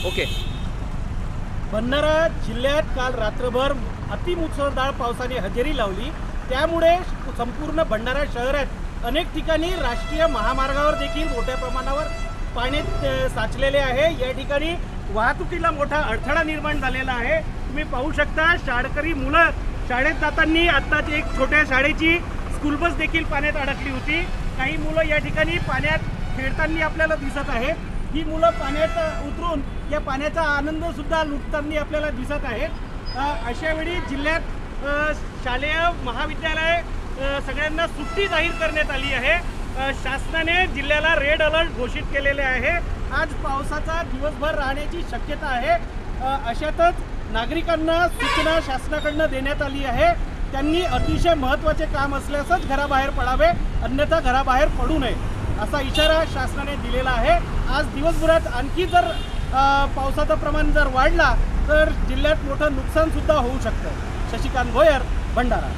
Okay. Bhandara जिल्ह्यात काल रात्रभर अतिमुसळधार पावसाने हजेरी लावली। त्यामुळे संपूर्ण भंडारा शहरात अनेक ठिकाणी राष्ट्रीय महामार्गावर देखील मोठ्या प्रमाणावर पाणी साचलेले आहे। या ठिकाणी वाहतुकीला मोठा अडथळा निर्माण झालेला आहे। तुम्ही पाहू शकता शाळकरी मुलं शाळेत जाताना आत्ताच एक छोट्या शाळेची स्कूल बस देखील पाण्यात अडकली होती। काही मुलं या ठिकाणी पाण्यात खेळताना आपल्याला दिसत आहेत। ही मुलं पाण्यात उतरून या पाण्याचा आनंद सुद्धा लुटताना आपल्याला दिसत आहेत। अशा वेळी जिल्ह्यात शालेय महाविद्यालय सगळ्यांना सुट्टी जाहीर करण्यात आली आहे। शासनाने जिल्ह्याला रेड अलर्ट घोषित केलेले आहे। आज पावसाचा दिवसभर राहण्याची शक्यता आहे। अशातच नागरिकांना सूचना शासनाकडून देण्यात आली आहे। त्यांनी अतिशय महत्त्वाचे काम असल्यासच घराबाहेर पडावे, अन्यथा घराबाहेर पडू नये असा इशारा शासनाने दिलेला आहे। आज दिवसभरात आणखी जर पावसाचं प्रमाण जर वाढला तर जिल्ह्यात मोठं नुकसान सुद्धा होऊ शकतं। शशिकांत भोयर, भंडारा।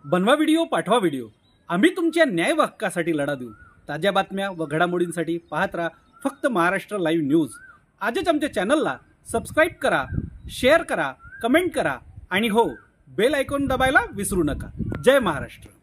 बनवा व्हिडिओ, पाठवा व्हिडिओ, आम्ही तुमच्या न्याय व हक्कासाठी लढा देऊ। ताज्या बातम्या व घडामोडींसाठी पाहत राहा फक्त महाराष्ट्र लाईव्ह न्यूज। आजच आमच्या चॅनलला सबस्क्राईब करा, शेअर करा, कमेंट करा आणि हो, बेल आयकॉन दबायला विसरू नका। जय महाराष्ट्र।